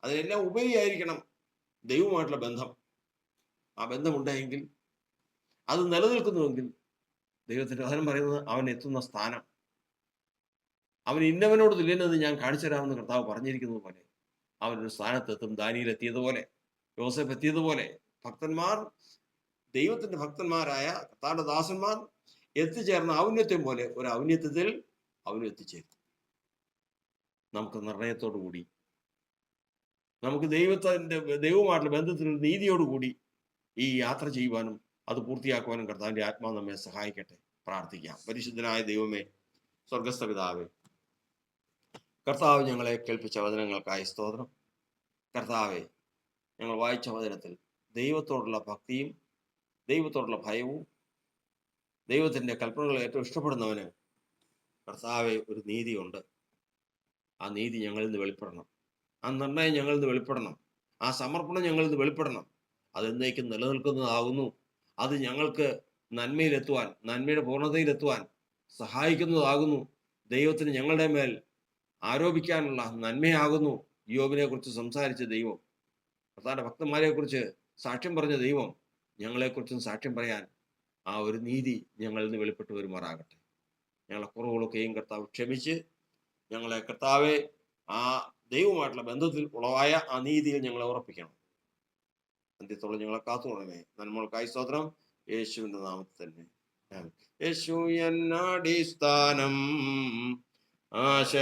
അതിനെല്ലാം ഉപരിയായിരിക്കണം ദൈവമായിട്ടുള്ള ബന്ധം. ആ ബന്ധമുണ്ടെങ്കിൽ, അത് നിലനിൽക്കുന്നുവെങ്കിൽ, ദൈവത്തിന്റെ വചനം പറയുന്നത് അവൻ എത്തുന്ന സ്ഥാനം, അവൻ ഇന്നവനോട് തുല്യനെന്ന് ഞാൻ കാണിച്ചു തരാമെന്ന് കർത്താവ് പറഞ്ഞിരിക്കുന്നത് പോലെ അവനൊരു സ്ഥാനത്തെത്തും. ദാനിയേൽ എത്തിയതുപോലെ, യോസേഫ് എത്തിയതുപോലെ, ഭക്തന്മാർ, ദൈവത്തിന്റെ ഭക്തന്മാരായ കർത്താവിന്റെ ദാസന്മാർ എത്തിച്ചേർന്ന ഔന്നത്യം പോലെ ഒരു ഔന്നത്യത്തിൽ അവനും എത്തിച്ചേരും. നമുക്ക് നിർണയത്തോടു കൂടി, നമുക്ക് ദൈവമായിട്ടുള്ള ബന്ധത്തിൽ നീതിയോടുകൂടി ഈ യാത്ര ചെയ്യുവാനും അത് പൂർത്തിയാക്കുവാനും കർത്താവിന്റെ ആത്മാവ് നമ്മെ സഹായിക്കട്ടെ. പ്രാർത്ഥിക്കാം. പരിശുദ്ധനായ ദൈവമേ, സ്വർഗസ്ഥ പിതാവേ, കർത്താവ് ഞങ്ങളെ കേൾപ്പിച്ച വചനങ്ങൾക്കായി സ്തോത്രം. കർത്താവെ, ഞങ്ങൾ വായിച്ച വചനത്തിൽ ദൈവത്തോടുള്ള ഭക്തിയും ദൈവത്തോടുള്ള ഭയവും, ദൈവത്തിന്റെ കൽപ്പനകൾ ഏറ്റവും ഇഷ്ടപ്പെടുന്നവന് കർത്താവെ ഒരു നീതിയുണ്ട്. ആ നീതി ഞങ്ങളിൽ നിന്ന് വെളിപ്പെടണം. ആ നിർണയം ഞങ്ങളിൽ നിന്ന് വെളിപ്പെടണം. ആ സമർപ്പണം ഞങ്ങളിൽ നിന്ന് വെളിപ്പെടണം. അതെന്നേക്കും നിലനിൽക്കുന്നതാകുന്നു. അത് ഞങ്ങൾക്ക് നന്മയിലെത്തുവാൻ, നന്മയുടെ പൂർണ്ണതയിലെത്തുവാൻ സഹായിക്കുന്നതാകുന്നു. ദൈവത്തിന് ഞങ്ങളുടെ മേൽ ആരോപിക്കാനുള്ള നന്മയാകുന്നു. യോബിനെ കുറിച്ച് സംസാരിച്ച ദൈവം, കർത്താവിന്റെ ഭക്തന്മാരെ കുറിച്ച് സാക്ഷ്യം പറഞ്ഞ ദൈവം, ഞങ്ങളെക്കുറിച്ചും സാക്ഷ്യം പറയാൻ ആ ഒരു നീതി ഞങ്ങളിൽ നിന്ന് വെളിപ്പെട്ട് വരുമാറാകട്ടെ. ഞങ്ങളെ കുറവുകളൊക്കെയും കർത്താവ് ക്ഷമിച്ച് ഞങ്ങളെ കർത്താവെ ആ ദൈവമായിട്ടുള്ള ബന്ധത്തിൽ ഉളവായ ആ നീതിയിൽ ഞങ്ങളെ ഉറപ്പിക്കണം. അന്ത്യത്തോളം ഞങ്ങളെ കാത്തുകൊള്ളണമേ. നന്മകൾക്കായി സ്തോത്രം. യേശുവിന്റെ നാമത്തിൽ തന്നെ. യേശു എന്നടിസ്ഥാനം ആശ